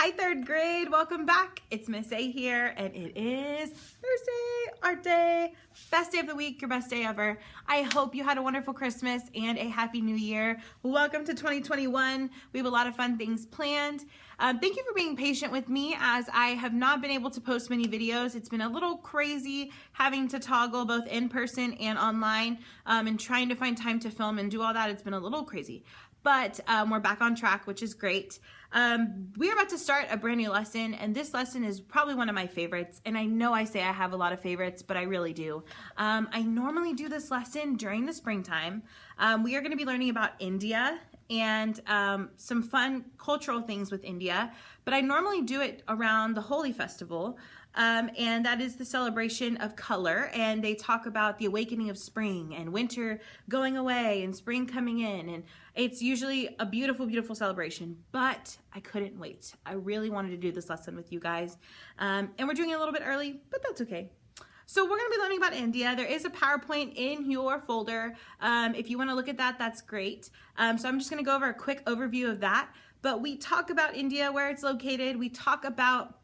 Hi third grade, welcome back. It's Miss A here and it is Thursday, art day, best day of the week, your best day ever. I hope you had a wonderful Christmas and a happy new year. Welcome to 2021. We have a lot of fun things planned. Thank you for being patient with me as I have not been able to post many videos. It's been a little crazy having to toggle both in person and online and trying to find time to film and do all that. It's been a little crazy. But we're back on track, which is great. We're about to start a brand new lesson, and this lesson is probably one of my favorites. And I know I say I have a lot of favorites, but I really do. I normally do this lesson during the springtime. We are going to be learning about India and some fun cultural things with India, but I normally do it around the Holi festival. And that is the celebration of color, and they talk about the awakening of spring and winter going away and spring coming in, and it's usually a beautiful, beautiful celebration, but I couldn't wait. I really wanted to do this lesson with you guys, and we're doing it a little bit early, but that's okay. So we're going to be learning about India. There is a PowerPoint in your folder. If you want to look at that, that's great. So I'm just going to go over a quick overview of that, but we talk about India, where it's located. We talk about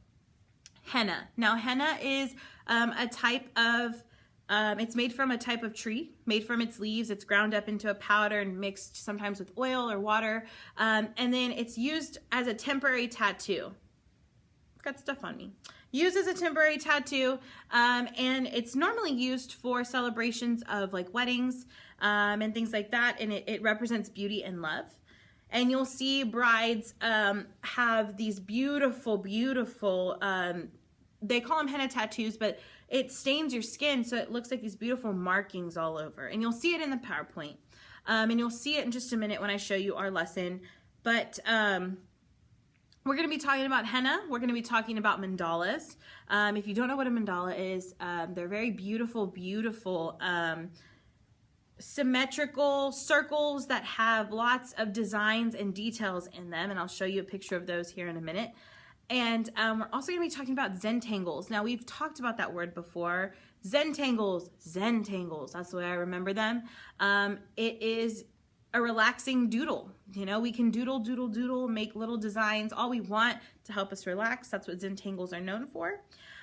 henna. Now, henna is a type of, it's made from a type of tree, made from its leaves. It's ground up into a powder and mixed sometimes with oil or water. And then it's used as a temporary tattoo. I've got stuff on me. Used as a temporary tattoo, and it's normally used for celebrations of like weddings and things like that, and it represents beauty and love. And you'll see brides have these beautiful, beautiful, they call them henna tattoos, but it stains your skin so it looks like these beautiful markings all over. And you'll see it in the PowerPoint. And you'll see it in just a minute when I show you our lesson. But we're going to be talking about henna. We're going to be talking about mandalas. If you don't know what a mandala is, they're very beautiful, beautiful symmetrical circles that have lots of designs and details in them, and I'll show you a picture of those here in a minute. And we're also going to be talking about Zentangles. Now, we've talked about that word before. Zentangles, that's the way I remember them. It is a relaxing doodle. You know, we can doodle, doodle, doodle, make little designs, all we want to help us relax. That's what Zentangles are known for.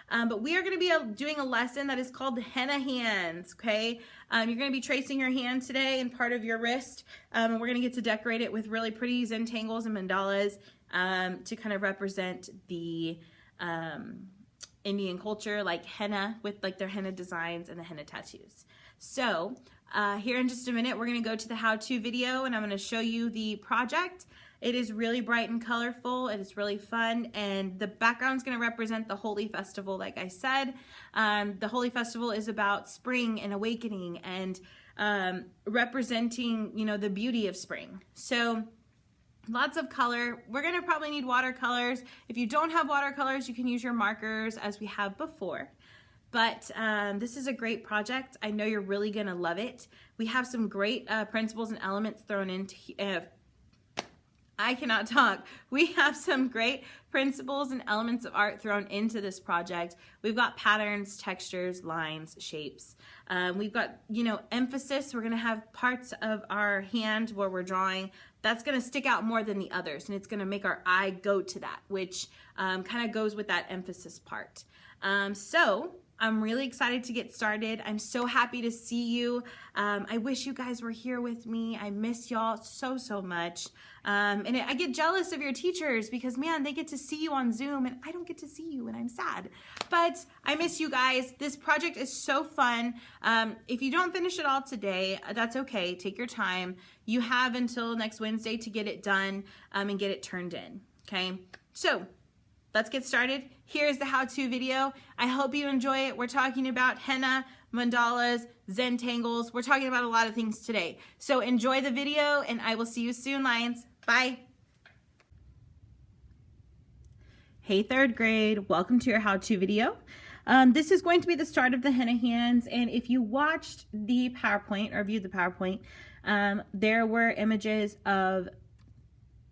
But we are going to be doing a lesson that is called the henna hands, okay? You're going to be tracing your hand today and part of your wrist, and we're going to get to decorate it with really pretty Zentangles and mandalas to kind of represent the Indian culture, like henna, with like their henna designs and the henna tattoos. So here in just a minute, we're going to go to the how-to video, and I'm going to show you the project. It is really bright and colorful. It is really fun, and the background is going to represent the Holi festival, like I said. The Holi festival is about spring and awakening and representing, you know, the beauty of spring. So lots of color. We're going to probably need watercolors. If you don't have watercolors, you can use your markers as we have before. But this is a great project. I know you're really going to love it. We have some great principles and elements thrown into I cannot talk. We have some great principles and elements of art thrown into this project. We've got patterns, textures, lines, shapes. We've got, you know, emphasis. We're going to have parts of our hand where we're drawing that's going to stick out more than the others, and it's going to make our eye go to that, which kind of goes with that emphasis part. So I'm really excited to get started. I'm so happy to see you. I wish you guys were here with me. I miss y'all so, so much. And I get jealous of your teachers because, man, they get to see you on Zoom and I don't get to see you, and I'm sad. But I miss you guys. This project is so fun. If you don't finish it all today, that's okay. Take your time. You have until next Wednesday to get it done and get it turned in, okay? So let's get started. Here's the how-to video. I hope you enjoy it. We're talking about henna, mandalas, Zentangles. We're talking about a lot of things today. So enjoy the video, and I will see you soon, Lions. Bye. Hey, third grade. Welcome to your how-to video. This is going to be the start of the henna hands, and if you watched the PowerPoint or viewed the PowerPoint, there were images of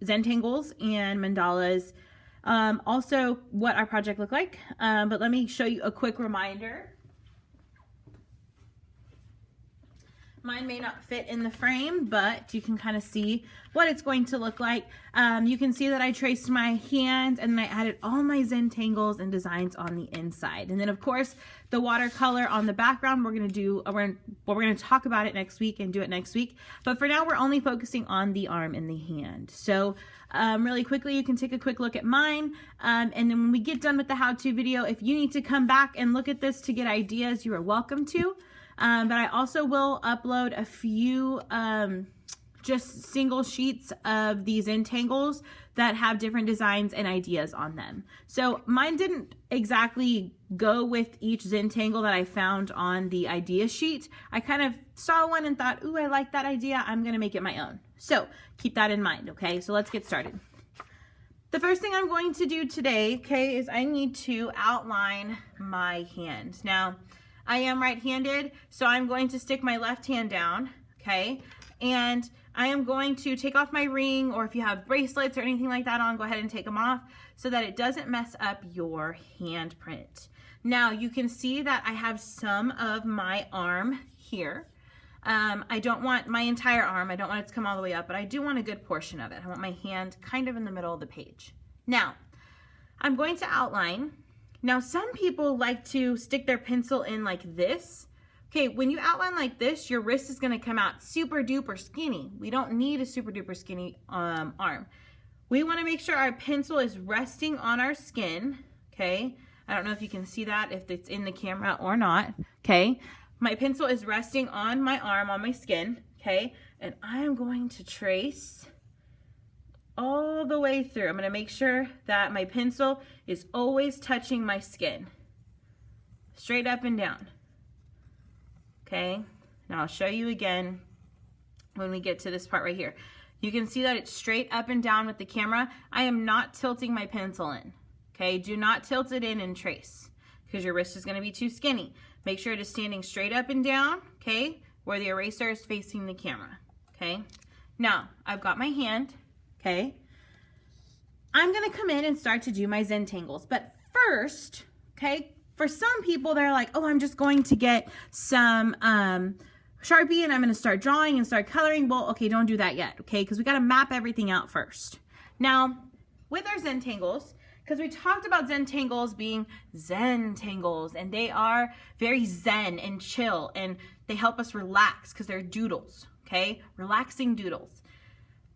Zentangles and mandalas. Also what our project looked like, but let me show you a quick reminder. Mine may not fit in the frame, but you can kind of see what it's going to look like. You can see that I traced my hand and then I added all my Zentangles and designs on the inside. And then of course, the watercolor on the background, we're gonna talk about it next week and do it next week. But for now, we're only focusing on the arm and the hand. So really quickly, you can take a quick look at mine. And then when we get done with the how-to video, if you need to come back and look at this to get ideas, you are welcome to. But I also will upload a few just single sheets of these Zentangles that have different designs and ideas on them. So mine didn't exactly go with each Zentangle that I found on the idea sheet. I kind of saw one and thought, ooh, I like that idea. I'm gonna make it my own. So keep that in mind, okay? So let's get started. The first thing I'm going to do today, okay, is I need to outline my hand. Now, I am right-handed, so I'm going to stick my left hand down, okay? And I am going to take off my ring, or if you have bracelets or anything like that on, go ahead and take them off so that it doesn't mess up your handprint. Now, you can see that I have some of my arm here. I don't want my entire arm. I don't want it to come all the way up, but I do want a good portion of it. I want my hand kind of in the middle of the page. Now, I'm going to outline. Now, some people like to stick their pencil in like this. Okay, when you outline like this, your wrist is gonna come out super duper skinny. We don't need a super duper skinny arm. We wanna make sure our pencil is resting on our skin, okay? I don't know if you can see that, if it's in the camera or not, okay? My pencil is resting on my arm, on my skin, okay? And I am going to trace all the way through. I'm gonna make sure that my pencil is always touching my skin, straight up and down. Okay, now I'll show you again when we get to this part right here. You can see that it's straight up and down with the camera. I am not tilting my pencil in, okay? Do not tilt it in and trace because your wrist is gonna be too skinny. Make sure it is standing straight up and down, okay? Where the eraser is facing the camera, okay? Now, I've got my hand, okay? I'm gonna come in and start to do my Zentangles, but first, okay, for some people, they're like, oh, I'm just going to get some Sharpie and I'm gonna start drawing and start coloring. Well, okay, don't do that yet, okay? Because we gotta map everything out first. Now, with our Zentangles, because we talked about Zentangles being Zentangles, and they are very zen and chill, and they help us relax because they're doodles, okay? Relaxing doodles.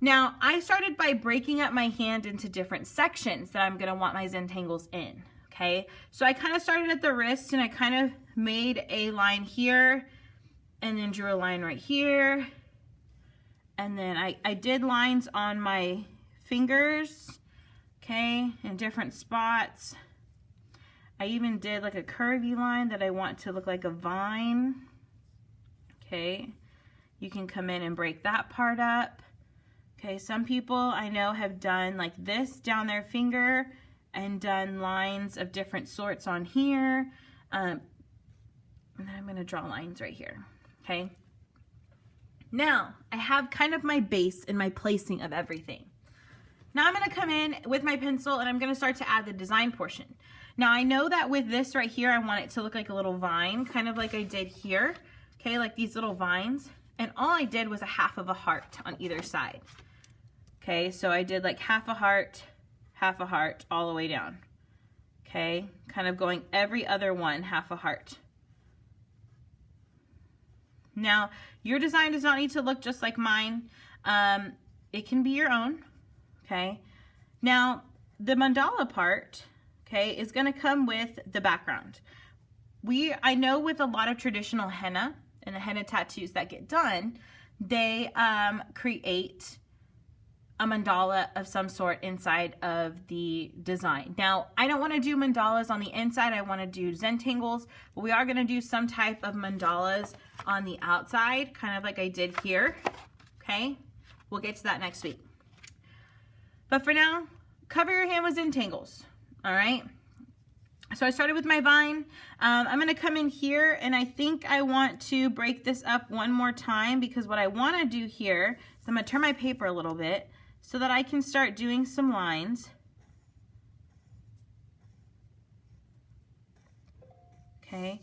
Now, I started by breaking up my hand into different sections that I'm gonna want my Zentangles in. Okay, so I kind of started at the wrist and I kind of made a line here and then drew a line right here. And then I did lines on my fingers, okay, in different spots. I even did like a curvy line that I want to look like a vine. Okay, you can come in and break that part up. Okay, some people I know have done like this down their finger and done lines of different sorts on here. And then I'm gonna draw lines right here, okay? Now, I have kind of my base and my placing of everything. Now I'm gonna come in with my pencil and I'm gonna start to add the design portion. Now I know that with this right here, I want it to look like a little vine, kind of like I did here, okay? Like these little vines. And all I did was a half of a heart on either side. Okay, so I did like half a heart all the way down. Okay, kind of going every other one, half a heart. Now, your design does not need to look just like mine. It can be your own, okay? Now, the mandala part, okay, is gonna come with the background. I know with a lot of traditional henna and the henna tattoos that get done, they create a mandala of some sort inside of the design. Now, I don't want to do mandalas on the inside. I want to do Zentangles, but we are going to do some type of mandalas on the outside, kind of like I did here, okay? We'll get to that next week. But for now, cover your hand with Zentangles, all right? So I started with my vine. I'm going to come in here, and I think I want to break this up one more time because what I want to do here is I'm going to turn my paper a little bit so that I can start doing some lines. Okay,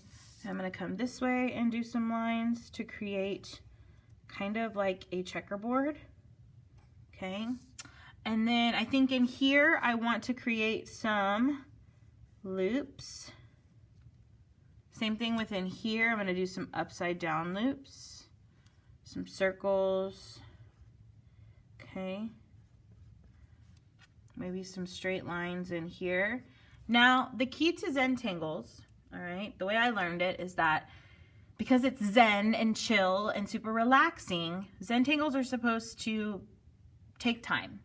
I'm going to come this way and do some lines to create kind of like a checkerboard, okay? And then I think in here, I want to create some loops. Same thing within here, I'm gonna do some upside down loops, some circles, okay? Maybe some straight lines in here. Now, the key to Zentangles, all right, the way I learned it is that because it's zen and chill and super relaxing, Zentangles are supposed to take time.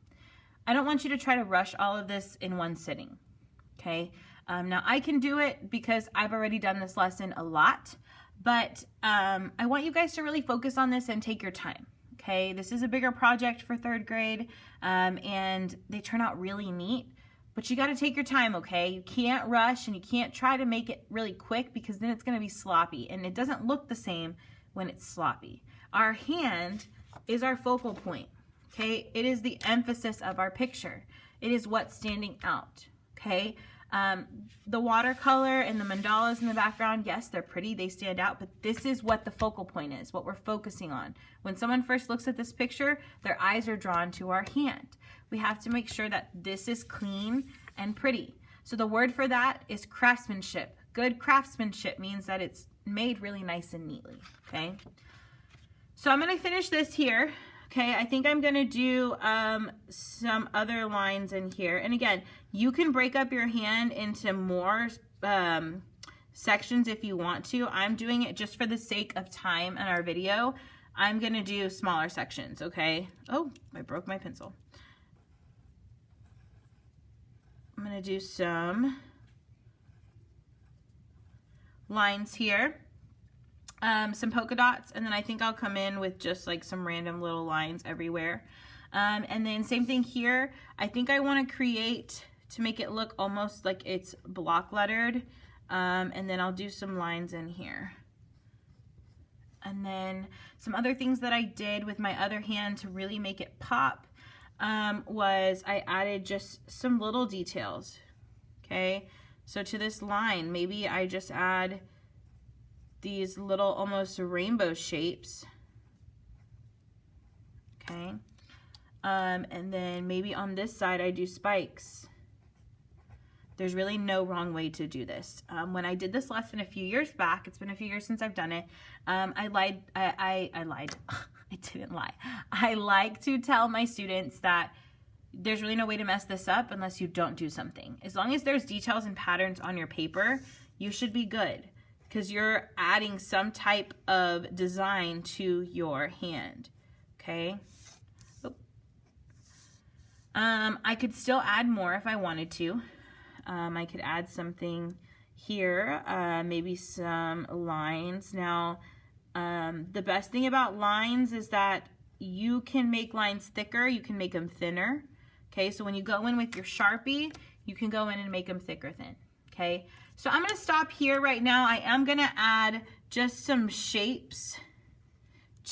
I don't want you to try to rush all of this in one sitting, okay? Now, I can do it because I've already done this lesson a lot, but I want you guys to really focus on this and take your time, okay? This is a bigger project for 3rd grade, and they turn out really neat. But you got to take your time, okay? You can't rush and you can't try to make it really quick because then it's going to be sloppy and it doesn't look the same when it's sloppy. Our hand is our focal point, okay? It is the emphasis of our picture. It is what's standing out, okay? The watercolor and the mandalas in the background, yes, they're pretty, they stand out, but this is what the focal point is, what we're focusing on. When someone first looks at this picture, their eyes are drawn to our hand. We have to make sure that this is clean and pretty. So the word for that is craftsmanship. Good craftsmanship means that it's made really nice and neatly, okay? So I'm gonna finish this here. Okay, I think I'm gonna do some other lines in here. And again, you can break up your hand into more sections if you want to. I'm doing it just for the sake of time in our video. I'm gonna do smaller sections, okay? Oh, I broke my pencil. I'm gonna do some lines here. Some polka dots, and then I think I'll come in with just like some random little lines everywhere. And then same thing here. I think I want to create to make it look almost like it's block lettered. And then I'll do some lines in here. And then some other things that I did with my other hand to really make it pop was I added just some little details. Okay, so to this line, maybe I just add these little almost rainbow shapes, okay? And then maybe on this side I do spikes. There's really no wrong way to do this. When I did this lesson a few years back, it's been a few years since I've done it, I lied. I didn't lie. I like to tell my students that there's really no way to mess this up unless you don't do something. As long as there's details and patterns on your paper, you should be good, because you're adding some type of design to your hand, okay? Oh. I could still add more if I wanted to. I could add something here, maybe some lines. Now, the best thing about lines is that you can make lines thicker, you can make them thinner, okay? So when you go in with your Sharpie, you can go in and make them thick or thin, okay? So I'm gonna stop here right now. I am gonna add just some shapes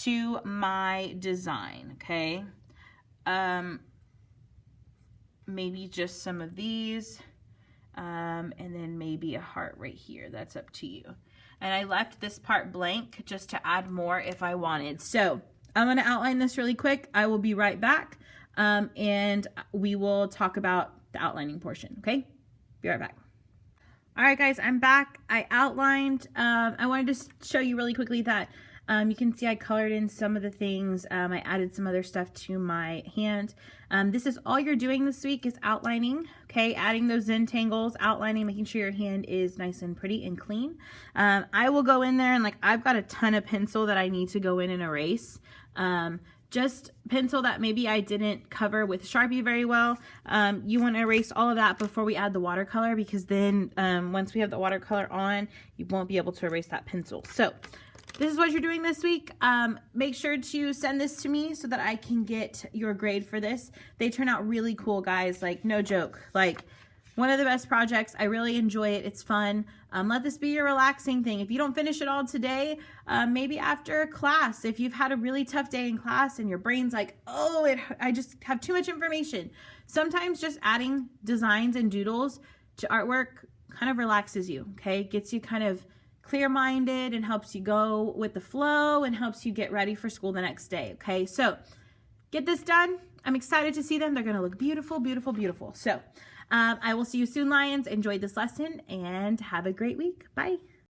to my design, okay? Maybe just some of these, and then maybe a heart right here. That's up to you. And I left this part blank just to add more if I wanted. So I'm gonna outline this really quick. I will be right back, and we will talk about the outlining portion, okay? Be right back. All right, guys, I'm back. I outlined, I wanted to show you really quickly that you can see I colored in some of the things. I added some other stuff to my hand. This is all you're doing this week is outlining, okay? Adding those Zentangles, outlining, making sure your hand is nice and pretty and clean. I will go in there and I've got a ton of pencil that I need to go in and erase. Just pencil that maybe I didn't cover with Sharpie very well. You want to erase all of that before we add the watercolor, because then once we have the watercolor on, you won't be able to erase that pencil. So this is what you're doing this week. Make sure to send this to me so that I can get your grade for this. They turn out really cool, guys. No joke. One of the best projects. I really enjoy it. It's fun. Let this be your relaxing thing. If you don't finish it all today, maybe after class, if you've had a really tough day in class and your brain's oh, I just have too much information. Sometimes just adding designs and doodles to artwork kind of relaxes you, okay? Gets you kind of clear-minded and helps you go with the flow and helps you get ready for school the next day, okay? So get this done. I'm excited to see them. They're gonna look beautiful, beautiful, beautiful. So I will see you soon, Lions. Enjoy this lesson and have a great week. Bye.